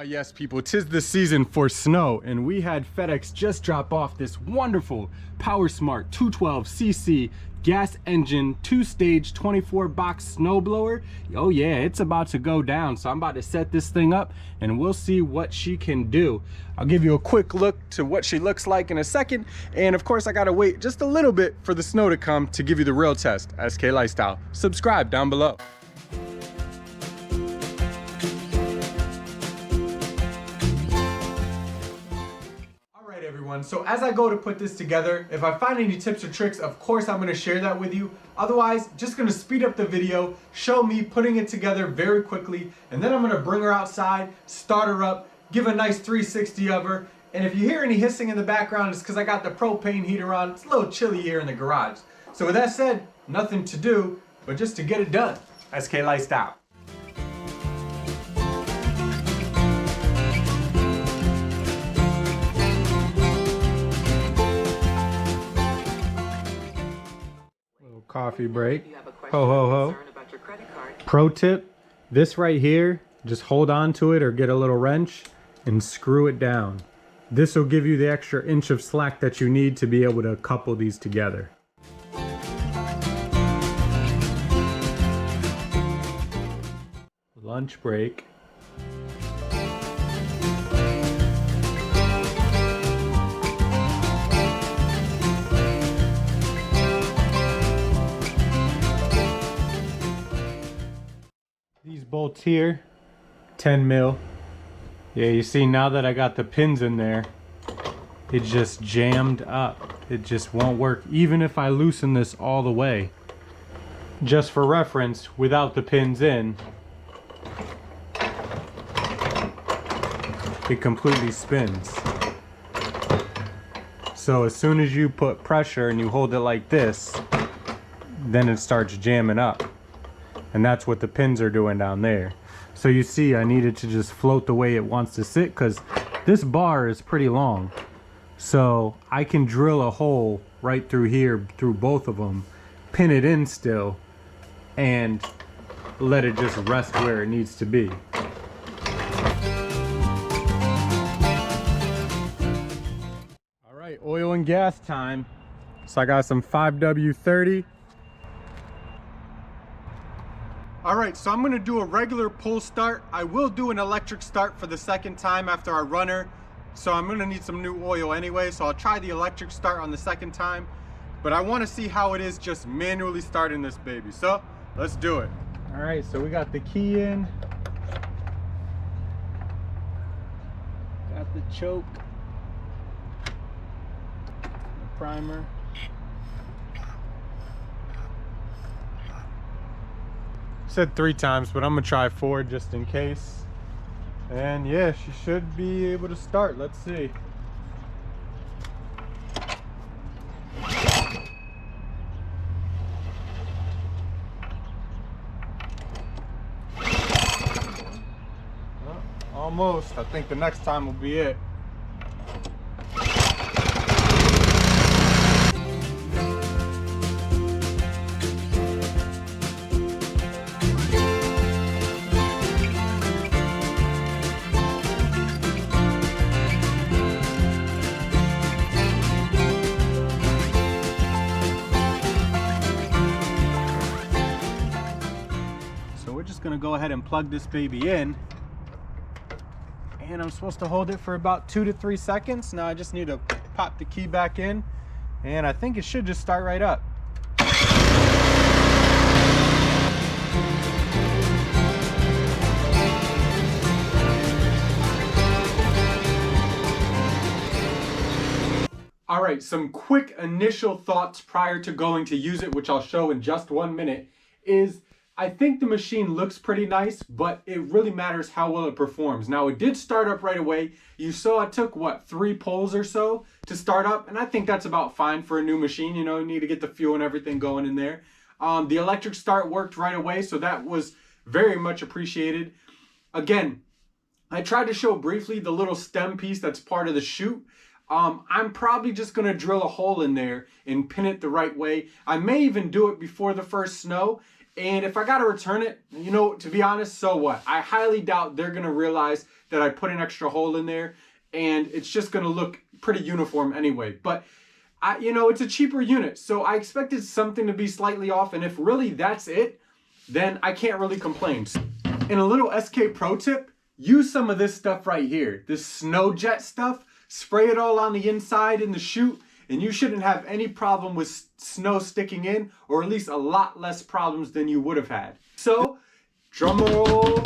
Yes, people, 'tis the season for snow, and we had FedEx just drop off this wonderful PowerSmart 212cc gas engine 2-stage 24-box snowblower. Oh yeah, it's about to go down, so I'm about to set this thing up and we'll see what she can do. I'll give you a quick look to what she looks like in a second, and of course I gotta wait just a little bit for the snow to come to give you the real test. SK Lifestyle. Subscribe down below. Everyone, so as I go to put this together, if I find any tips or tricks, of course I'm going to share that with you. Otherwise, just going to speed up the video, show me putting it together very quickly, and then I'm going to bring her outside, start her up, give a nice 360 of her. And if you hear any hissing in the background, it's because I got the propane heater on. It's a little chilly here in the garage. So with that said, nothing to do but just to get it done. SK Lifestyle. Coffee break. Ho ho ho. Pro tip, this right here, just hold on to it or get a little wrench and screw it down. This will give you the extra inch of slack that you need to be able to couple these together. Lunch break. These bolts here, 10 mil. Yeah, you see now that I got the pins in there, it just jammed up. It just won't work, even if I loosen this all the way. Just for reference, without the pins in, it completely spins. So as soon as you put pressure and you hold it like this, then it starts jamming up. And that's what the pins are doing down there. So you see I needed to just float the way it wants to sit, because this bar is pretty long. So I can drill a hole right through here, through both of them, pin it in still, and let it just rest where it needs to be. All right, oil and gas time. So I got some 5W30. Alright, so I'm going to do a regular pull start. I will do an electric start for the second time after I run her. So I'm going to need some new oil anyway, so I'll try the electric start on the second time. But I want to see how it is just manually starting this baby. So, let's do it. Alright, so we got the key in. Got the choke. The primer. Said 3 times, but I'm gonna try 4 just in case. And yeah, she should be able to start. Let's see. Well, almost. I think the next time will be it. Gonna go ahead and plug this baby in, and I'm supposed to hold it for about 2 to 3 seconds. Now I just need to pop the key back in, and I think it should just start right up. All right, some quick initial thoughts prior to going to use it, which I'll show in just 1 minute, is I think the machine looks pretty nice, but it really matters how well it performs. Now, it did start up right away. You saw it took, what, 3 pulls or so to start up, and I think that's about fine for a new machine. You know, you need to get the fuel and everything going in there. The electric start worked right away, so that was very much appreciated. Again, I tried to show briefly the little stem piece that's part of the chute. I'm probably just gonna drill a hole in there and pin it the right way. I may even do it before the first snow. And if I gotta return it, you know, to be honest, so what? I highly doubt they're gonna realize that I put an extra hole in there, and it's just gonna look pretty uniform anyway. But you know, it's a cheaper unit, so I expected something to be slightly off, and if really that's it, then I can't really complain. And a little SK pro tip, use some of this stuff right here, this snow jet stuff, spray it all on the inside in the chute, and you shouldn't have any problem with snow sticking in, or at least a lot less problems than you would have had. So, drum roll.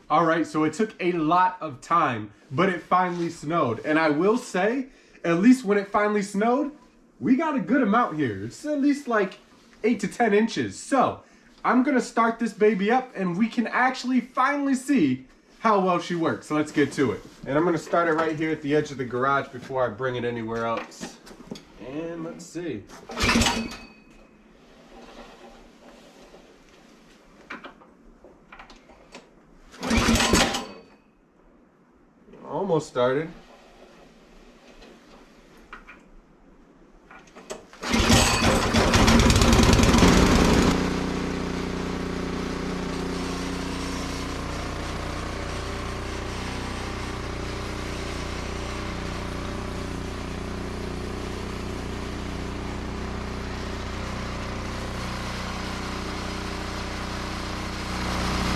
All right, so it took a lot of time, but it finally snowed. And I will say, at least when it finally snowed, we got a good amount here. It's at least like 8 to 10 inches. So I'm gonna start this baby up and we can actually finally see how well she works. So let's get to it. And I'm gonna start it right here at the edge of the garage before I bring it anywhere else. And let's see. Almost started.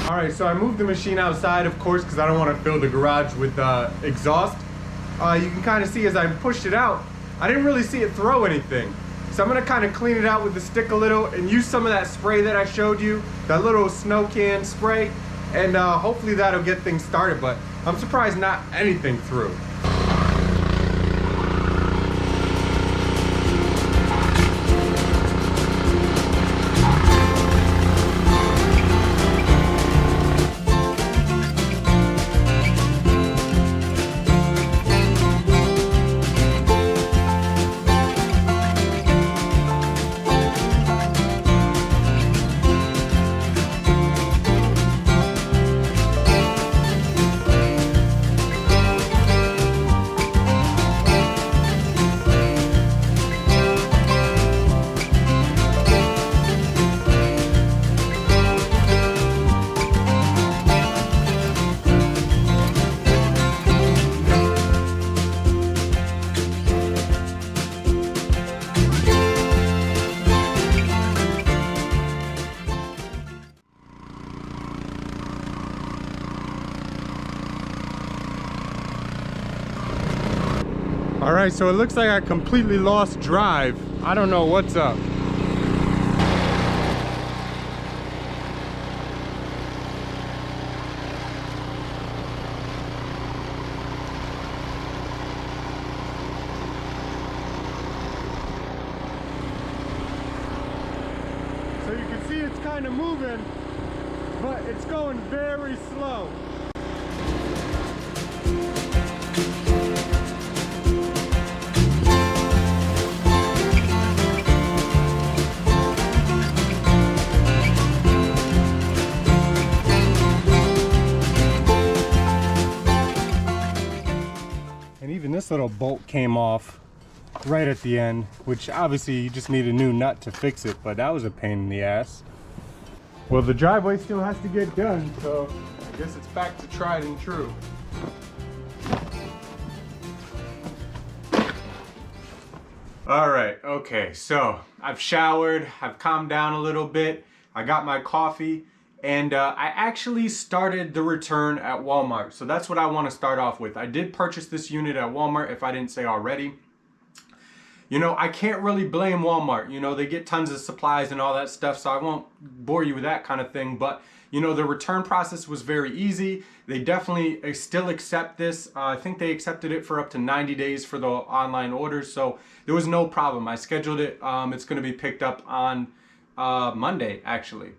All right, so I moved the machine outside, of course, because I don't want to fill the garage with exhaust. You can kind of see as I pushed it out, I didn't really see it throw anything. So I'm going to kind of clean it out with the stick a little and use some of that spray that I showed you, that little snow can spray, and hopefully that'll get things started, but I'm surprised not anything through. All right, so it looks like I completely lost drive. I don't know what's up. So you can see it's kind of moving, but it's going very slow. Even this little bolt came off right at the end, which obviously you just need a new nut to fix it, but that was a pain in the ass. Well, the driveway still has to get done, so I guess it's back to tried and true. All right, okay, so I've showered, I've calmed down a little bit, I got my coffee, and I actually started the return at Walmart. So that's what I want to start off with. I did purchase this unit at Walmart, if I didn't say already. You know, I can't really blame Walmart. You know, they get tons of supplies and all that stuff, so I won't bore you with that kind of thing. But, you know, the return process was very easy. They definitely still accept this. I think they accepted it for up to 90 days for the online orders, so there was no problem. I scheduled it. It's going to be picked up on Monday, actually.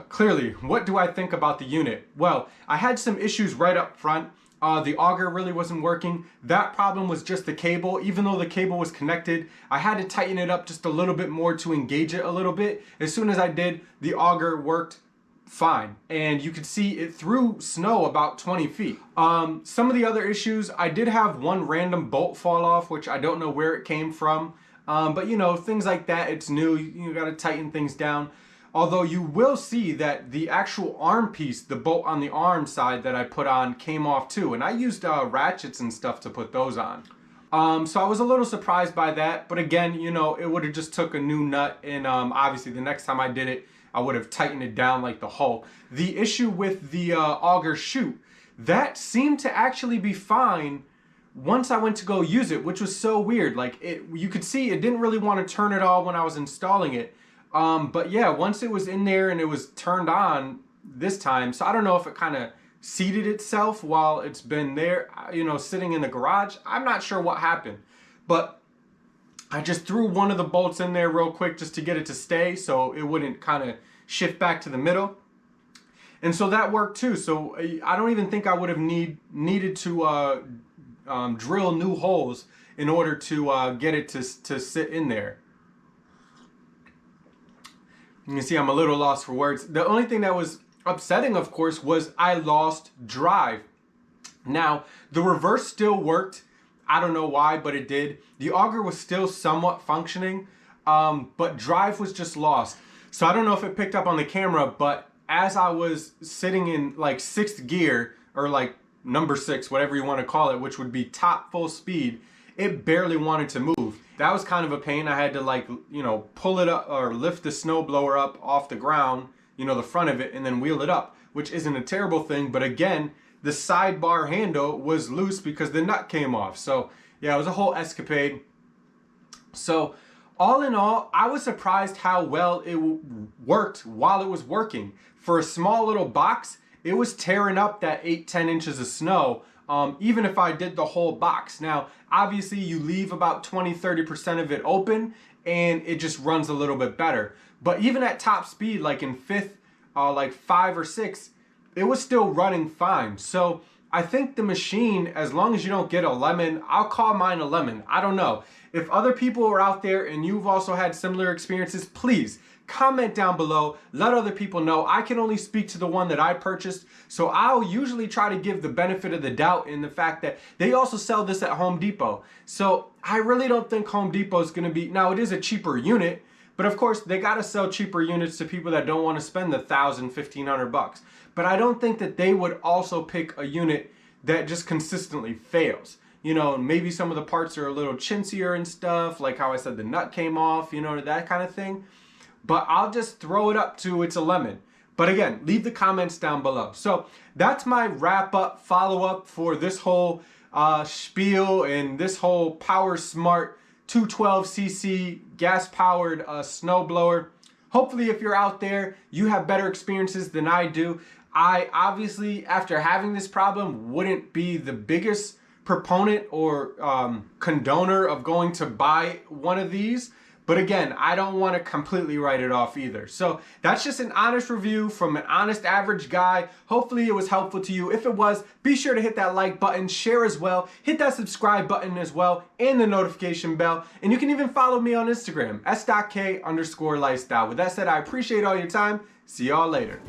Clearly, what do I think about the unit? Well, I had some issues right up front. The auger really wasn't working. That problem was just the cable. Even though the cable was connected, I had to tighten it up just a little bit more to engage it a little bit. As soon as I did, the auger worked fine, and you could see it through snow about 20 feet. Some of the other issues, I did have one random bolt fall off, which I don't know where it came from, but you know, things like that, it's new, you gotta tighten things down. Although you will see that the actual arm piece, the bolt on the arm side that I put on, came off too, and I used ratchets and stuff to put those on. So I was a little surprised by that, but again, you know, it would have just took a new nut, and obviously the next time I did it, I would have tightened it down like the Hulk. The issue with the auger chute, that seemed to actually be fine once I went to go use it, which was so weird. Like, you could see it didn't really want to turn at all when I was installing it. But yeah, once it was in there and it was turned on this time, so I don't know if it kind of seated itself while it's been there, you know, sitting in the garage. I'm not sure what happened, but I just threw one of the bolts in there real quick just to get it to stay so it wouldn't kind of shift back to the middle. And so that worked too. So I don't even think I would have needed to drill new holes in order to get it to sit in there. You can see I'm a little lost for words. The only thing that was upsetting, of course, was I lost drive. Now, the reverse still worked. I don't know why, but it did. The auger was still somewhat functioning, but drive was just lost. So I don't know if it picked up on the camera, but as I was sitting in like 6th gear, or like number 6, whatever you want to call it, which would be top full speed, it barely wanted to move. That was kind of a pain. I had to, like, you know, pull it up or lift the snowblower up off the ground, you know, the front of it, and then wheel it up, which isn't a terrible thing. But again, the sidebar handle was loose because the nut came off. So yeah, it was a whole escapade. So all in all, I was surprised how well it worked while it was working. For a small little box, it was tearing up that 8-10 inches of snow. Even if I did the whole box. Now, obviously you leave about 20-30% of it open and it just runs a little bit better. But even at top speed, like in 5th, like 5 or 6, it was still running fine. So I think the machine, as long as you don't get a lemon, I'll call mine a lemon. I don't know. If other people are out there and you've also had similar experiences, please comment down below, let other people know. I can only speak to the one that I purchased, so I'll usually try to give the benefit of the doubt in the fact that they also sell this at Home Depot. So I really don't think Home Depot is going to be, now it is a cheaper unit, but of course they got to sell cheaper units to people that don't want to spend the $1,000-1,500. But I don't think that they would also pick a unit that just consistently fails. You know, maybe some of the parts are a little chintzier and stuff, like how I said the nut came off, you know, that kind of thing. But I'll just throw it up to it's a lemon. But again, leave the comments down below. So that's my wrap up, follow up for this whole spiel and this whole PowerSmart 212cc gas powered snowblower. Hopefully if you're out there, you have better experiences than I do. I obviously, after having this problem, wouldn't be the biggest proponent or condoner of going to buy one of these. But again, I don't want to completely write it off either. So that's just an honest review from an honest average guy. Hopefully it was helpful to you. If it was, be sure to hit that like button, share as well, hit that subscribe button as well, and the notification bell. And you can even follow me on Instagram, s.k_lifestyle. With that said, I appreciate all your time. See y'all later.